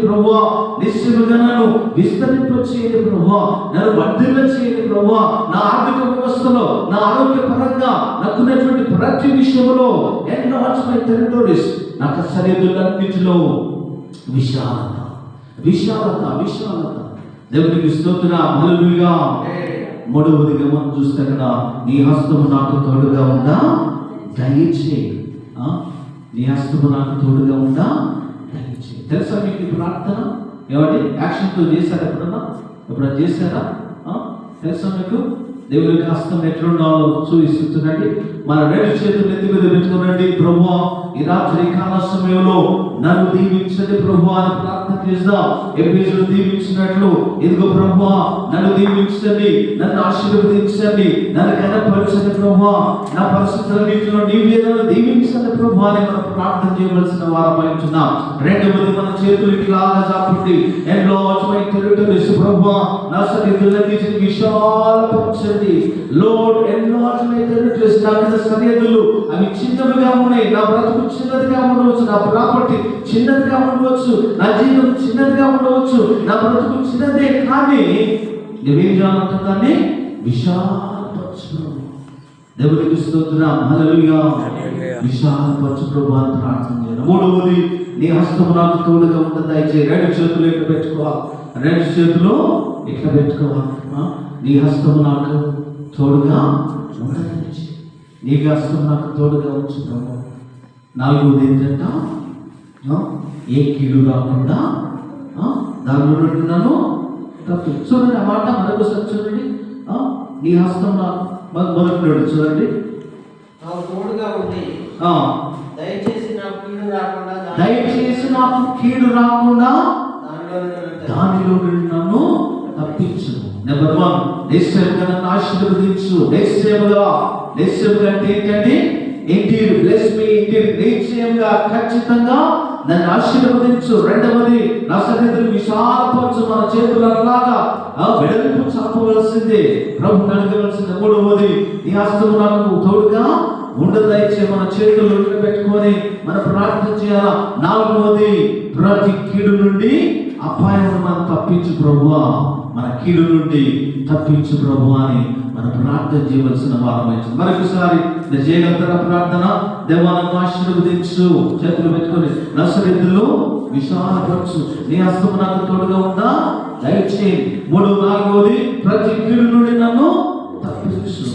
ప్రభువా, నిశ్చయముగా నన్ను విస్తరింపచేయండి ప్రభువా, నన్ను వర్ధిల్ల చేయండి ప్రభువా. నా ఆర్థిక వ్యవస్థలో, నా ఆరోగ్య పరంగా నాకున్నటువంటి ప్రతి విషయంలో enlarge my territories. నాకు సరిహద్దులన్నిటిలో విశాలత విశాలత విశాలత. దేవునికి స్తోత్రం. హల్లెలూయా. మూడవదిగా మనం చూస్తే కదా, నీ హస్తము నాకు తోడుగా ఉందా దయచేయి. నీ హస్తము నాకు తోడుగా ఉందా దయచేయి. తెలుసా మీకు ఈ ప్రార్థన? ఏమండి, యాక్షన్తో చేశారా? ఎప్పుడన్నా చేశారా? తెలుసా మీకు? దేవుని హస్తం ఎట్లుండాలో చూపిస్తుందండి. మన రెండు చేతులు నెత్తి మీద పెట్టుకోనండి. ప్రభువా, ఈ రాత్రి కాల సమయంలో నన్ను దీవించండి ప్రభువా అని ప్రార్థన చేద్దాం. ఎఫెసీయులను దీవించినట్లు ఇదిగో ప్రభువా నన్ను దీవించండి, నన్ను ఆశీర్వదించండి, నన్ను ఘనపరచండి ప్రభువా, నా పరిస్థితులన్నింటిలో నీవే నన్ను దీవించండి ప్రభువా అని మనం ప్రార్థన చేయవలసిన వారమై ఉంటున్నాం. రెండవది, మన చేతులు ఇట్లాగా చాపండి. enlarge my territories ప్రభువా, నా సరిహద్దులన్నిటిని విశాలపరచండి. Lord, enlarge my territories. నా సరిహద్దులు అవి చిన్నవిగా ఉన్నాయి. నా బ్రతుకు చిన్నదిగా ఉండవచ్చు, నా ప్రాపర్టీ చిన్నదిగా ఉండవచ్చు, నా జీవితం చిన్నదిగా ఉండవచ్చు, నా బ్రతుకు చిన్నదే. కానీ నువ్వేం చేయాలంటే దాన్ని విశాలపరచు. దేవునికి స్తోత్రం. హల్లెలూయా. విశాలపరచు ప్రభువా అని ప్రార్థన చేయాలి. మూడవది, నీ హస్తము నాకు తోడుగా ఉంటుంది దయచేయి. రెండు చేతులు ఇట్లా పెట్టుకోవాలి. రెండు చేతులు ఇట్లా పెట్టుకోవాలి. నీ హస్తము నాకు తోడుగా ఉంటుంది. నీ హస్తం నాకు తోడుగా ఉంచు ప్రభు. నాలుగవది ఏంటంటే, ఏ కీడు రాకుండా దానిలో నుండి నన్ను తప్పు. చూడండి ఆ మాట మరొకసారి చూడండి. నీ హస్తం నాకు మొదటి చూడండి, నాకు తోడుగా ఉండి దయచేసి నాకు కీడు రాకుండా దానిలో నుండి నన్ను తప్పించు. నెంబర్ 1, నిశ్చయముగా నన్ను ఆశీర్వదించు. నిశ్చయముగా అంటే ఏంటంటే, ఇంటీడ్ బ్లెస్ మీ, ఇంటీడ్ నిశ్చయంగా ఖచ్చితంగా నన్ను ఆశీర్వదించు. రెండవది, నా సరిహద్దులు విశాలపరచు. మన చేతులు అట్లాగా వెడల్పు చాపవలసిందే, ప్రభు అడగవలసిందే. మూడవది, నీ హస్తము నాకు తోడుగా ఉండదయచే. మన చేతులు పెట్టుకొని మనం ప్రార్థన చేయాలా. నాలుగవది, ప్రతి కీడు నుండి అపాయం మనం తప్పించు ప్రభువా, మన కీడు నుండి తప్పించు ప్రభువా అని మనం ప్రార్థన చేయవలసిన వారమైంది. మరొకసారి చేయగలుగుతారా ప్రార్థన? దేవాలను ఆశీర్వదించు. చేతులు పెట్టుకొని నా సరిహద్దులు విశాలపరచు. నీ హస్తము నాకు తోడుగా ఉందా దయచేయండి. మూడవ, నాలుగవది, ప్రతి కీడు నుండి నన్ను తప్పించు.